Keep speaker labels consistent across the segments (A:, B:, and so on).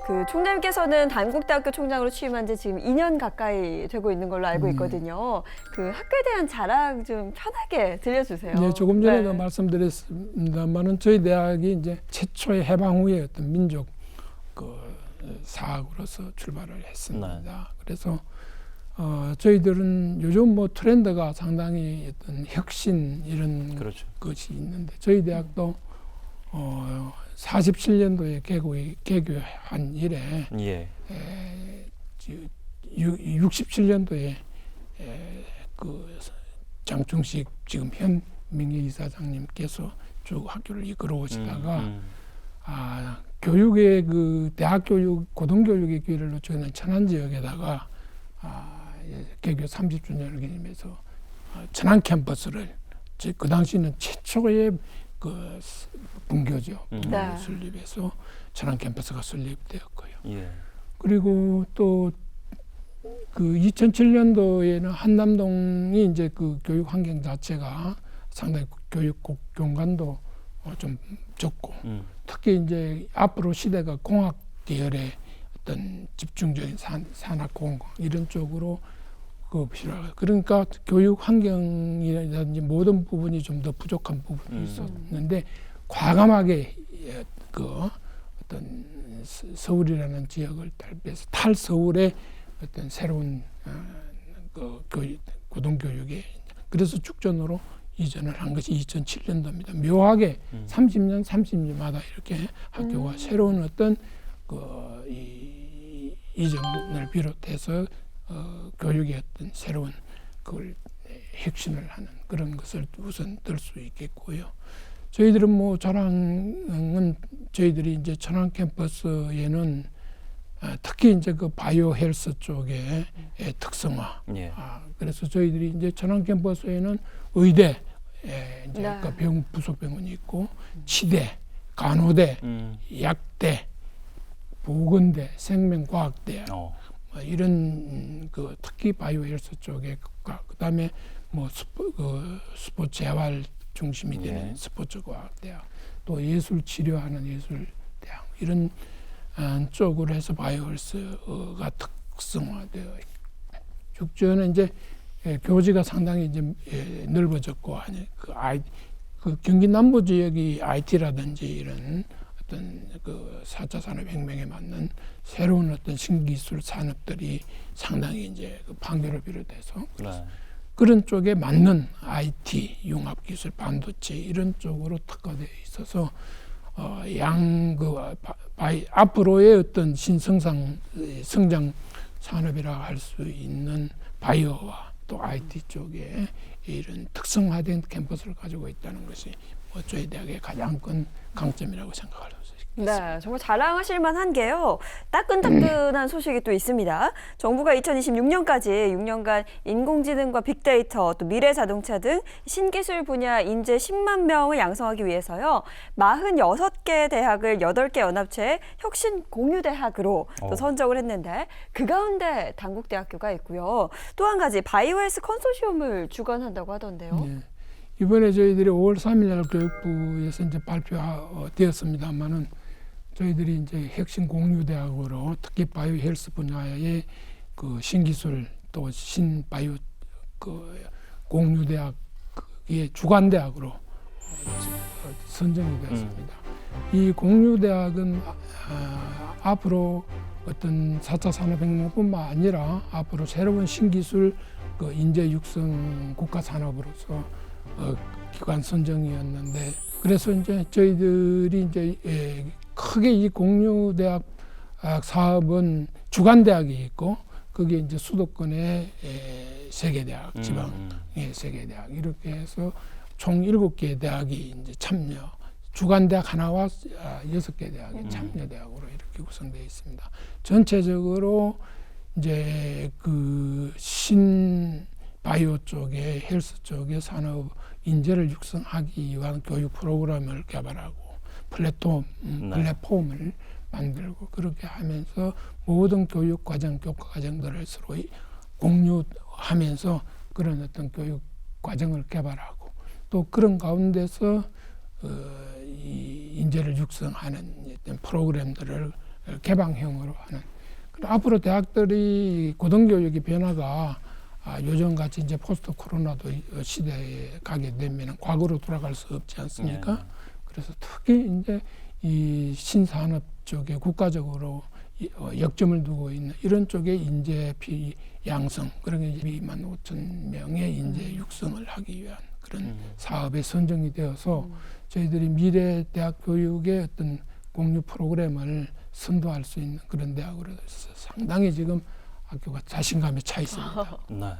A: 그 총장님께서는 단국대학교 총장으로 취임한 지 지금 2년 가까이 되고 있는 걸로 알고 있거든요. 그 학교에 대한 자랑 좀 편하게 들려주세요.
B: 네, 조금 전에도
A: 네.
B: 말씀드렸습니다만은 저희 대학이 이제 최초의 해방 후에 어떤 민족 그 사학으로서 출발을 했습니다.
C: 네.
B: 그래서 저희들은 요즘 뭐 트렌드가 상당히 어떤 혁신 이런
C: 그렇죠. 것이
B: 있는데 저희 대학도 47년도에 개교한 이래
C: 예.
B: 67년도에 그 장충식 지금 현 명예이사장님께서 쭉 학교를 이끌어 오시다가 교육의 그 대학 교육, 고등교육의 기회를 놓치는 천안 지역에다가 개교 30주년을 기념해서 천안 캠퍼스를 그 당시는 최초의 그 분교죠.
A: 네.
B: 설립해서 천안 캠퍼스가 설립되었고요.
C: 예.
B: 그리고 또 그 2007년도에는 한남동이 이제 그 교육 환경 자체가 상당히 교육 공간도 좀 적고 특히 이제 앞으로 시대가 공학 계열의 어떤 집중적인 산학 공학 이런 쪽으로 그 필요하고 그러니까 교육 환경이라든지 모든 부분이 좀 더 부족한 부분이 있었는데 과감하게 그 어떤 서울이라는 지역을 탈피해서 탈서울의 어떤 새로운 그 고등교육에 그래서 축전으로 이전을 한 것이 2007년도입니다. 묘하게 30년마다 이렇게 학교가 새로운 어떤 그 이전을 비롯해서 교육의 어떤 새로운 그걸 혁신을 하는 그런 것을 우선 들 수 있겠고요. 저희들은 뭐 자랑은 저희들이 이제 천안 캠퍼스에는 특히 이제 그 바이오 헬스 쪽의 특성화.
C: 예.
B: 그래서 저희들이 이제 천안 캠퍼스에는 의대, 이제
A: 네.
B: 그 부속병원이 있고 치대, 간호대, 약대, 보건대, 생명과학대. 뭐 이런 그 특히 바이오 헬스 쪽에 그다음에 뭐 스포츠 재활 중심이 되는 스포츠 과학대학 또 예술 치료하는 예술대학 이런 쪽으로 해서 바이오 헬스가 특성화되어 있고 축전은 이제 교지가 상당히 이제 넓어졌고 그 경기 남부 지역이 IT라든지 이런 어떤 그 4차 산업혁명에 맞는 새로운 어떤 신기술 산업들이 상당히 이제 그 판교를 비롯해서 그런 쪽에 맞는 IT, 융합기술, 반도체 이런 쪽으로 특화되어 있어서 앞으로의 어떤 성장 산업이라 할 수 있는 바이오와 또 IT 쪽에 이런 특성화된 캠퍼스를 가지고 있다는 것이 뭐 저희 대학의 가장 큰 강점이라고 생각할 수 있습니다.
A: 네, 정말 자랑하실 만한 게요. 따끈따끈한 소식이 또 있습니다. 정부가 2026년까지 6년간 인공지능과 빅데이터, 또 미래자동차 등 신기술 분야 인재 10만 명을 양성하기 위해서요. 46개 대학을 8개 연합체의 혁신 공유대학으로 또 선정을 했는데 그 가운데 단국대학교가 있고요. 또 한 가지 바이오헬스 컨소시엄을 주관한다고 하던데요.
B: 네. 이번에 저희들이 5월 3일 날 교육부에서 이제 발표되었습니다만은 저희들이 이제 혁신 공유대학으로 특히 바이오 헬스 분야의 그 신기술 또 신바이오 그 공유대학의 주관대학으로 선정이 되었습니다. 이 공유대학은 앞으로 어떤 4차 산업혁명뿐만 아니라 앞으로 새로운 신기술 그 인재 육성 국가 산업으로서 기관 선정이었는데 그래서 이제 저희들이 이제 크게 이 공유대학 사업은 주관대학이 있고 그게 이제 수도권의 3개 대학, 지방의 3개 대학 이렇게 해서 총 7개 대학이 이제 참여, 주관대학 하나와 6개 대학이 참여 대학으로 이렇게 구성되어 있습니다. 전체적으로 이제 그 바이오 쪽에 헬스 쪽에 산업 인재를 육성하기 위한 교육 프로그램을 개발하고 플랫폼을 만들고 그렇게 하면서 모든 교육 과정, 교과 과정들을 서로 공유하면서 그런 어떤 교육 과정을 개발하고 또 그런 가운데서 이 인재를 육성하는 어떤 프로그램들을 개방형으로 하는. 앞으로 대학들이 고등교육의 변화가 요즘같이 이제 포스트 코로나도 시대에 가게 되면 과거로 돌아갈 수 없지 않습니까?
C: 네.
B: 그래서 특히 이제 이 신산업 쪽에 국가적으로 역점을 두고 있는 이런 쪽에 인재 양성, 그런 게 25,000명의 인재 육성을 하기 위한 그런 사업에 선정이 되어서 저희들이 미래 대학 교육의 어떤 공유 프로그램을 선도할 수 있는 그런 대학으로서 상당히 지금 학교가 자신감에 차 있습니다.
C: 네.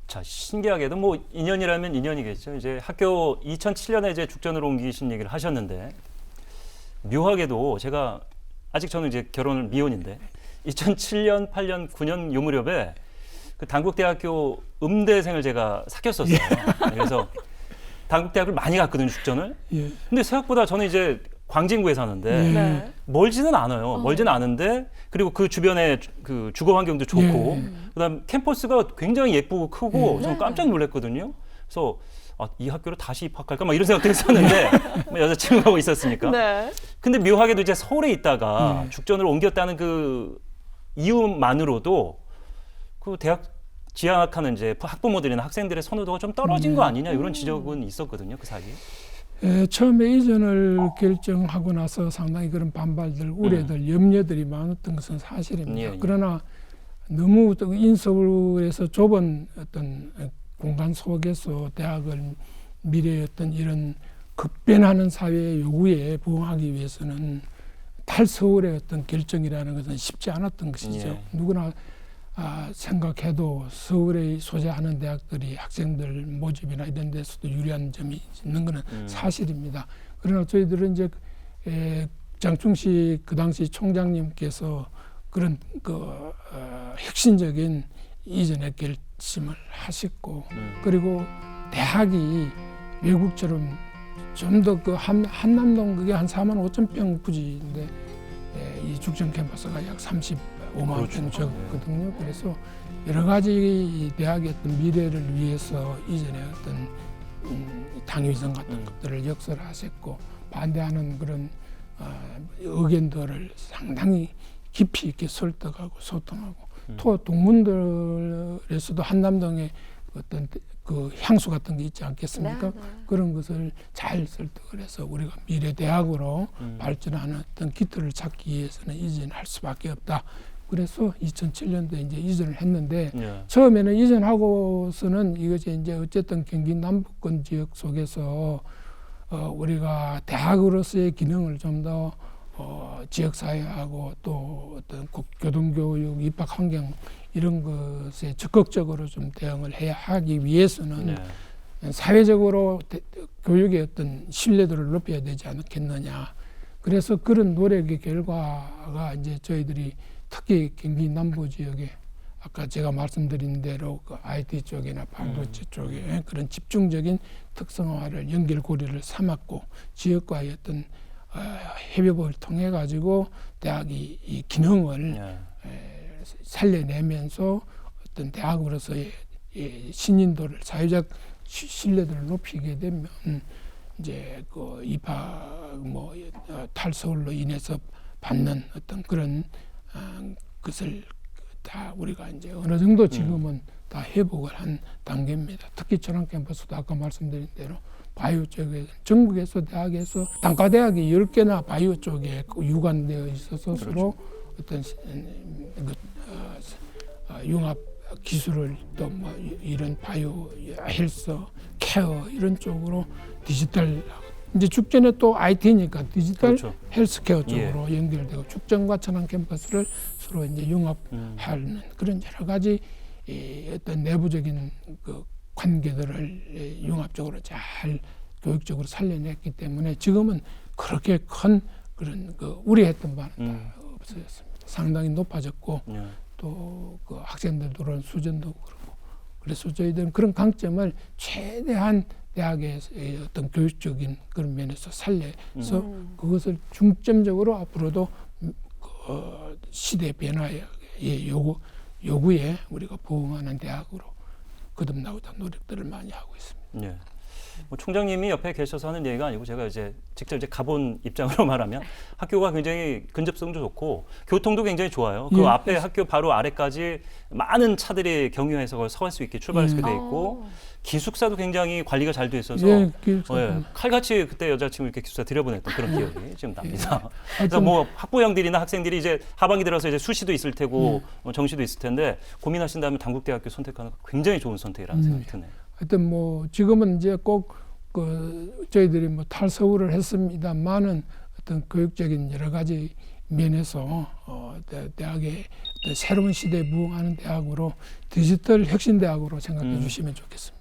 C: 자, 신기하게도 뭐 2년이라면 2년이겠죠. 이제 학교 2007년에 이제 죽전으로 옮기신 얘기를 하셨는데 묘하게도 제가 아직 저는 이제 결혼을 미혼인데 2007년, 8년, 9년 요 무렵에 그 단국대학교 음대생을 제가 사귀었었어요. 그래서 단국대학을 많이 갔거든요, 죽전을.
B: 예.
C: 근데 생각보다 저는 이제 광진구에 사는데
A: 네.
C: 멀지는 않아요. 멀지는 않은데 그리고 그 주변에 그 주거 환경도 좋고 그다음 캠퍼스가 굉장히 예쁘고 크고 저는 깜짝 놀랐거든요. 그래서 이 학교로 다시 입학할까 막 이런 생각도 했었는데 뭐 여자친구하고 있었으니까.
A: 네.
C: 근데 묘하게도 이제 서울에 있다가 죽전을 옮겼다는 그 이유만으로도 그 대학 진학하는 이제 학부모들이나 학생들의 선호도가 좀 떨어진 거 아니냐 이런 지적은 있었거든요, 그 사이에.
B: 처음에 이전을 결정하고 나서 상당히 그런 반발들, 우려들, 염려들이 많았던 것은 사실입니다.
C: 예.
B: 그러나 너무 인서울에서 좁은 어떤 공간 속에서 대학을 미래의 어떤 이런 급변하는 사회의 요구에 부응하기 위해서는 탈서울의 어떤 결정이라는 것은 쉽지 않았던 것이죠.
C: 예.
B: 누구나 생각해도 서울에 소재하는 대학들이 학생들 모집이나 이런 데서도 유리한 점이 있는 것은 사실입니다. 그러나 저희들은 이제 장충식 그 당시 총장님께서 그런 혁신적인 이전의 결심을 하셨고 그리고 대학이 외국처럼 좀 더 그 한남동 그게 한 45,000평 부지인데 이 죽전 캠퍼스가 약 35만 평 적거든요. 그래서 여러 가지 이 대학의 어떤 미래를 위해서 이전에 어떤 당위성 같은 것들을 역설하셨고 반대하는 그런 의견들을 상당히 깊이 있게 설득하고 소통하고 또 동문들에서도 한남동에 어떤 그 향수 같은 게 있지 않겠습니까?
A: 네.
B: 그런 것을 잘 설득을 해서 우리가 미래 대학으로 발전하는 어떤 기틀을 찾기 위해서는 이전할 수밖에 없다. 그래서 2007년도에 이제 이전을 했는데 처음에는 이전하고서는 이것이 이제 어쨌든 경기 남부권 지역 속에서 우리가 대학으로서의 기능을 좀 더 지역사회하고 또 어떤 교동교육, 입학 환경 이런 것에 적극적으로 좀 대응을 해야 하기 위해서는 사회적으로 교육의 어떤 신뢰도를 높여야 되지 않겠느냐. 그래서 그런 노력의 결과가 이제 저희들이 특히 경기 남부 지역에 아까 제가 말씀드린 대로 그 IT 쪽이나 반도체 쪽에 그런 집중적인 특성화를 연결고리를 삼았고 지역과의 어떤 협업을 통해 가지고 대학이 이 기능을 살려내면서 어떤 대학으로서의 신인도를 사회적 신뢰도를 높이게 되면 이제 그 입학 탈서울로 인해서 받는 어떤 그런 것을 다 우리가 이제 어느 정도 지금은 다 회복을 한 단계입니다. 특히 천안 캠퍼스도 아까 말씀드린 대로 바이오 쪽에 전국에서 대학에서 단과대학이 10개나 바이오 쪽에 유관되어 있어서 서로 어떤 융합 기술을 또 뭐 이런 바이오 헬스 케어 이런 쪽으로 디지털 이제 죽전에 또 IT니까 디지털 헬스케어 쪽으로 연결되고 죽전과 천안 캠퍼스를 서로 이제 융합하는 그런 여러 가지 어떤 내부적인 그 관계들을 융합적으로 잘 교육적으로 살려냈기 때문에 지금은 그렇게 큰 그런 그 우려했던 바는 다 없어졌습니다. 상당히 높아졌고 또 그 학생들 들어온 수준도 그렇고 그래서 저희들은 그런 강점을 최대한 대학의 어떤 교육적인 그런 면에서 살려서 그것을 중점적으로 앞으로도 시대 변화의 요구에 우리가 부응하는 대학으로 거듭나고자 노력들을 많이 하고 있습니다.
C: 뭐 총장님이 옆에 계셔서 하는 얘기가 아니고 제가 이제 직접 이제 가본 입장으로 말하면 학교가 굉장히 근접성도 좋고 교통도 굉장히 좋아요. 그
B: 예,
C: 앞에 학교 바로 아래까지 많은 차들이 경유해서 서갈 수 있게 출발할 수 있게 돼 있고 기숙사도 굉장히 관리가 잘 돼 있어서
B: 예, 기숙사.
C: 예, 칼같이 그때 여자친구 이렇게 기숙사 들여보냈던 그런 기억이 지금 납니다. 그래서
B: 하여튼
C: 뭐 학부형들이나 학생들이 이제 하반기 들어서 이제 수시도 있을 테고 정시도 있을 텐데 고민하신다면 당국대학교 선택하는 거 굉장히 좋은 선택이라는 생각이 드네요.
B: 하여튼 뭐 지금은 이제 꼭 그 저희들이 뭐 탈서울을 했습니다만은 어떤 교육적인 여러 가지 면에서 대학의 새로운 시대에 부응하는 대학으로 디지털 혁신 대학으로 생각해 주시면 좋겠습니다.